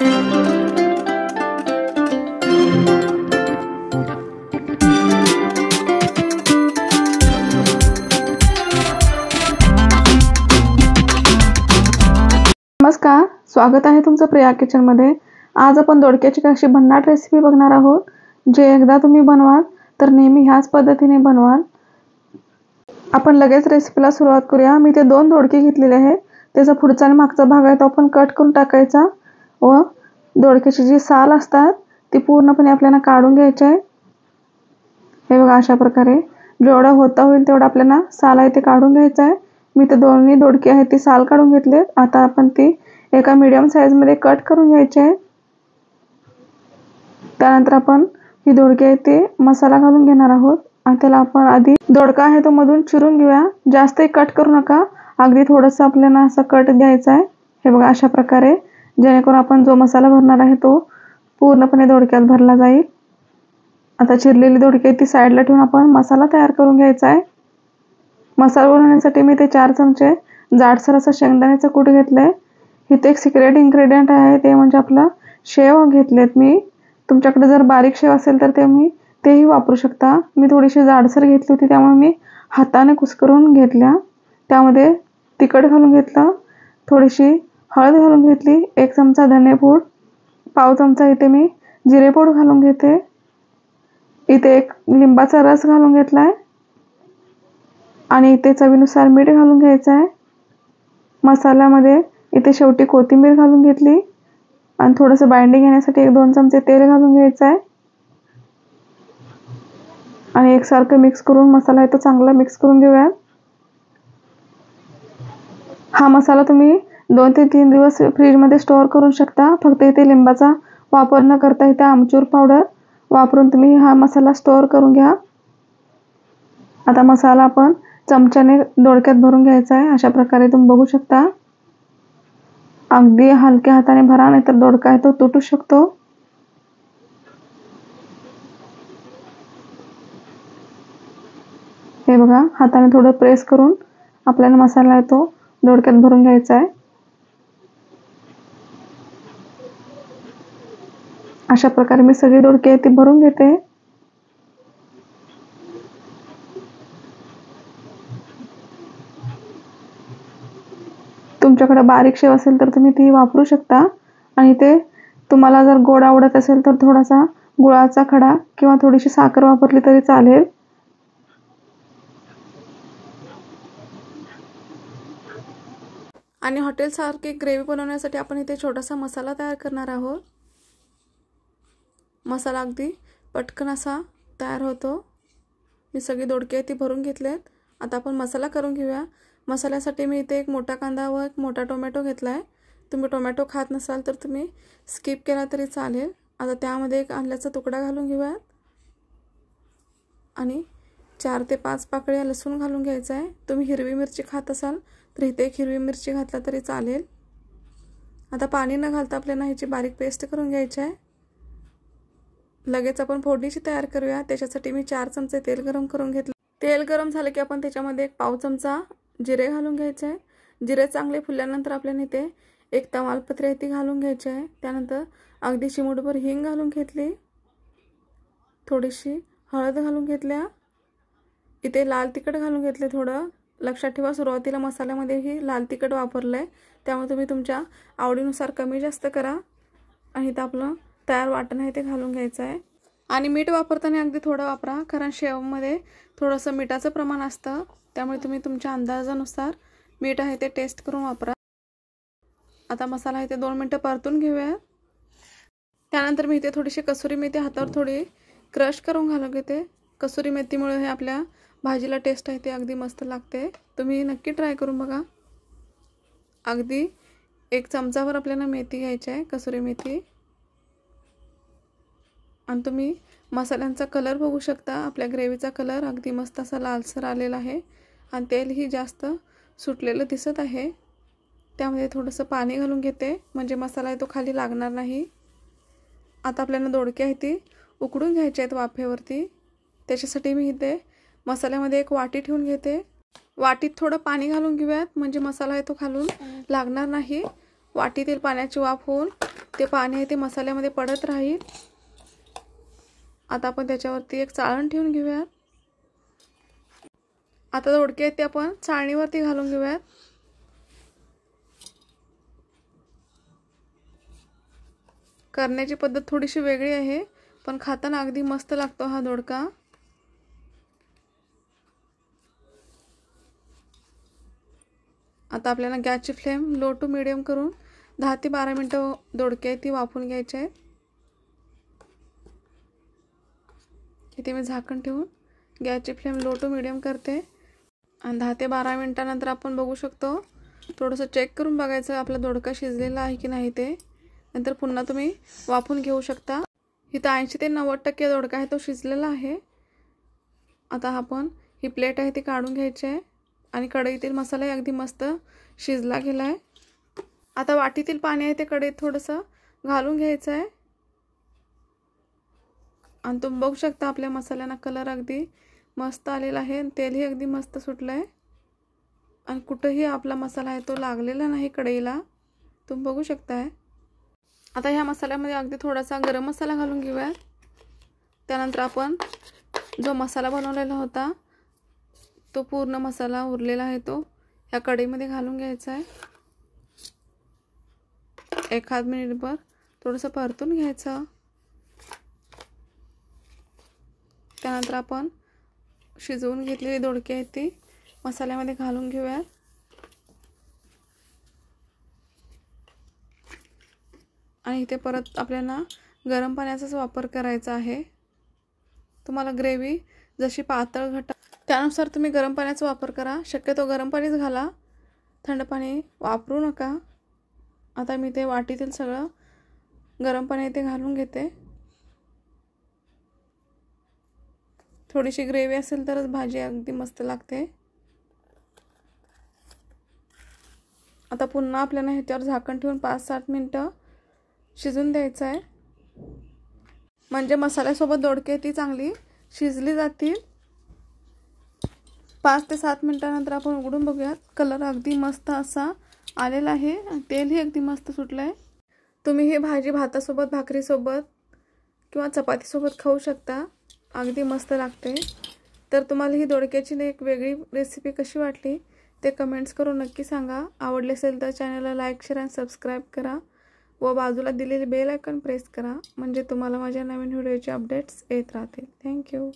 नमस्कार, स्वागत आहे तुमचं प्रिया किचन मध्ये। आज आपण दोडक्याची कशी भन्नाट रेसिपी बघणार आहोत। जे एकदा तुम्ही बनवाल तर नेहमी ह्याच पद्धतीने बनवाल। आपण लगेच रेसिपीला सुरुवात करूया। मी ते 2 दोडके घेतलेले आहेत। त्याचा पुढचा आणि मागचा भाग आहे तो आपण कट करून टाकायचा व दोडक्याची जी साल असतात ती पूर्णपणे आपल्याला काढून घ्यायची आहे। हे बघा, अशा प्रकारे जेवढा होता होईल तेवढा आपल्याला साल आहे ते काढून घ्यायचा आहे। मी ते दोन्ही दोडके आहेत ती साल काढून घेतले। आता आपण ती एका मीडियम साइज मध्ये कट करून घ्यायचे आहे। त्यानंतर आपण ही दोडके आहे ते मसाला घालून घेणार आहोत। आणि त्याला आपण आधी दोडका आहे तो मधून चिरून घेऊया। जास्त कट करू नका, अगदी थोडंसं आपल्याला असं कट द्यायचा आहे। हे बघा, अशा प्रकारे, जेणेकरून आपण जो मसाला भरणार आहे तो पूर्णपणे दोडक्यात भरला जाईल। आता चिरलेली दोडके ती साईडला ठेवून आपण मसाला तयार करून घ्यायचा आहे। मसाला बनवण्यासाठी मी ते 4 चमचे जाडसर असं शेंगदाण्याचं कूट घेतलंय। इथे एक सिक्रेट इन्ग्रेडियंट आहे ते म्हणजे आपलं शेव घेतलेत मी। तुमच्याकडे जर बारीक शेव असेल तर तेही वापरू शकता। मी थोडीशी जाडसर घेतली होती त्यामुळे मी हाताने कुस्करून घेतल्या। त्यामध्ये तिखट घालून घेतलं, थोडीशी हळद घालून घेतली, 1 चमचा धनेपूड, पाव चमचा इथे मी जिरेपूड घालून घेते। इथे एक लिंबाचा रस घालून घेतलाय आणि इथे चवीनुसार मीठ घालून घ्यायचं आहे। मसाल्यामध्ये इथे शेवटी कोथिंबीर घालून घेतली आणि थोडंसं बाइंडिंग येण्यासाठी 1-2 चमचे तेल घालून घ्यायचं आहे आणि एकसारखं मिक्स करून मसाला आहे तो चांगला मिक्स करून घेऊया। हा मसाला तुम्ही 2 ते 3 दिवस फ्रीज मध्ये स्टोअर करू शकता। फक्त इथे लिंबाचा वापर न करता इथे आमचूर पावडर वापरून तुम्ही हा मसाला स्टोअर करून घ्या। आता मसाला आपण चमच्याने दोडक्यात भरून घ्यायचा आहे। अशा प्रकारे तुम्ही बघू शकता। अगदी हलक्या हाताने भरा, नाहीतर दोडका आहे तो तुटू शकतो। हे बघा, हाताने थोडं प्रेस करून आपल्याला मसाला आहे तो दोडक्यात भरून घ्यायचा आहे। अशा प्रकारे मी सगळी दोडके ती भरून घेते। तुमच्याकडे बारीक शेव असेल तर तुम्ही ती वापरू शकता। आणि ते तुम्हाला जर गोड आवडत असेल तर थोडासा गुळाचा खडा किंवा थोडीशी साखर वापरली तरी चालेल। आणि हॉटेल सारखी ग्रेव्ही बनवण्यासाठी आपण इथे छोटासा मसाला तयार करणार आहोत। मसाला अगदी पटकन असा तयार होतो। मी सगळी दोडके ती भरून घेतलेत। आता आपण मसाला करून घेऊया। मसाल्यासाठी मी इथे एक मोठा कांदा व एक मोठा टोमॅटो घेतलाय। तुम्ही टोमॅटो खात नसाल तर तुम्ही स्किप केला तरी चालेल। आता त्यामध्ये एक आल्याचा तुकडा घालून घेऊया आणि 4 ते 5 पाकळ्या लसूण घालून घ्यायचा आहे। तुम्ही हिरवी मिरची खात असाल तर इथे एक हिरवी मिरची घातला तरी चालेल। आता पाणी न घालता आपल्याला ह्याची बारीक पेस्ट करून घ्यायची आहे। लगेच आपण फोडणीची तयार करूया। त्याच्यासाठी मी 4 चमचे तेल गरम करून घेतले। तेल गरम झाले की आपण त्याच्यामध्ये एक पाव चमचा जिरे घालून घ्यायचे आहे। जिरे चांगले फुलल्यानंतर आपल्याला इथे एक तमालपत्री ती घालून घ्यायची आहे। त्यानंतर अगदी चिमूटभर हिंग घालून घेतली, थोडीशी हळद घालून घेतल्या, इथे लाल तिखट घालून घेतले थोडं। लक्षात ठेवा, सुरुवातीला मसाल्यामध्ये ही लाल तिखट वापरलंय, त्यामुळे तुम्ही तुमच्या आवडीनुसार कमी जास्त करा। आणि इथे आपलं तयार वाटण आहे ते घालून घ्यायचं आहे। आणि मीठ वापरताना अगदी थोडं वापरा, कारण शेवमध्ये थोडंसं मिठाचं प्रमाण असतं, त्यामुळे तुम्ही तुमच्या अंदाजानुसार मीठ आहे ते टेस्ट करून वापरा। आता मसाला आहे ते 2 मिनिटं परतून घेऊया। त्यानंतर मी इथे थोडीशी कसुरी मेथी हातावर थोडी क्रश करून घालून घेते। कसुरी मेथीमुळे हे आपल्या भाजीला टेस्ट आहे ते अगदी मस्त लागते। तुम्ही नक्की ट्राय करून बघा। अगदी 1 चमचाभर आपल्याला मेथी घ्यायची आहे, कसुरी मेथी। आणि तुम्ही मसाल्यांचा कलर बघू शकता, आपल्या ग्रेव्हीचा कलर अगदी मस्त असा लालसर आलेला आहे आणि तेलही जास्त सुटलेलं दिसत आहे। त्यामध्ये थोडंसं पाणी घालून घेते म्हणजे मसाला आहे तो खाली लागणार नाही। आता आपल्याला दोडके आहे ती उकडून घ्यायचे आहेत वाफेवरती। त्याच्यासाठी मी इथे मसाल्यामध्ये एक वाटी ठेवून घेते। वाटीत थोडं पाणी घालून घेऊयात म्हणजे मसाला आहे तो खालून लागणार नाही। वाटीतील पाण्याची वाफ होऊन ते पाणी आहे ते मसाल्यामध्ये पडत राहील. आता आपण त्याच्यावरती एक चाळण ठेवून घेऊयात. आता दोडके आहेत ते आपण चाळणीवरती घालून घेऊयात. करण्याची पद्धत थोडीशी वेगळी आहे, पण खाताना अगदी मस्त लागतो हा दोडका. आता आपल्याला गॅसची फ्लेम लो टू मीडियम करून 10 ते 12 मिनिटं दोडके ती वाफवून घ्यायचे आहेत. इथे मी झाकण ठेवून गॅसची फ्लेम लो टू मीडियम करते आणि 10 ते 12 मिनिटानंतर आपण बघू शकतो. थोडंसं चेक करून बघायचं आपला दोडका शिजलेला आहे की नाही ते. नंतर पुन्हा तुम्ही वाफवून घेऊ शकता. इथं 80 ते 90% दोडका आहे तो शिजलेला आहे. आता आपण ही प्लेट आहे ती काढून घ्यायची आहे आणि कढईतील मसाला अगदी मस्त शिजला गेला आहे. आता वाटीतील पाणी आहे ते कढईत थोडंसं घालून घ्यायचं आहे आणि तुम्ही बघू शकता आपल्या मसाल्यांना कलर अगदी मस्त आलेला आहे. तेलही अगदी मस्त सुटलं आहे आणि कुठंही आपला मसाला आहे तो लागलेला नाही कढईला, तुम्ही बघू शकताय. आता ह्या मसाल्यामध्ये अगदी थोडासा गरम मसाला घालून घेऊया. त्यानंतर आपण जो मसाला बनवलेला होता तो पूर्ण मसाला उरलेला आहे तो ह्या कढईमध्ये घालून घ्यायचा आहे. एखाद मिनिटभर थोडंसं परतून घ्यायचं. त्यानंतर आपण शिजवून घेतलेली दोडके आहेत ती मसाल्यामध्ये घालून घेऊया. आणि इथे परत आपल्याला गरम पाण्याचाच वापर करायचा आहे. तुम्हाला ग्रेव्ही जशी पातळ घट्ट त्यानुसार तुम्ही गरम पाण्याचा वापर करा. शक्यतो गरम पाणीच घाला, थंड पाणी वापरू नका. आता मी ते वाटीतील सगळं गरम पाणी ते घालून घेते. थोडीशी ग्रेव्ही असेल तरच भाजी अगदी मस्त लागते. आता पुन्हा आपल्याला ह्याच्यावर झाकण ठेवून 5-7 मिनिटं शिजून द्यायचं आहे, म्हणजे मसाल्यासोबत दोडके ती चांगली शिजली जातील. 5 ते 7 मिनिटानंतर आपण उघडून बघूयात. कलर अगदी मस्त असा आलेला आहे आणि तेलही अगदी मस्त सुटलं आहे. तुम्ही ही भाजी भातासोबत, भाकरीसोबत किंवा चपातीसोबत खाऊ शकता, अगदी मस्त लागते. तर तुम्हाला ही दोडक्याची एक वेगळी रेसिपी कशी वाटली ते कमेंट्स करून नक्की सांगा. आवडले असेल तर चॅनलला लाईक, शेअर आणि सबस्क्राईब करा व बाजूला दिलेले बेल आयकॉन प्रेस करा, म्हणजे तुम्हाला माझ्या नवीन व्हिडिओचे अपडेट्स येत राहतील. थँक्यू.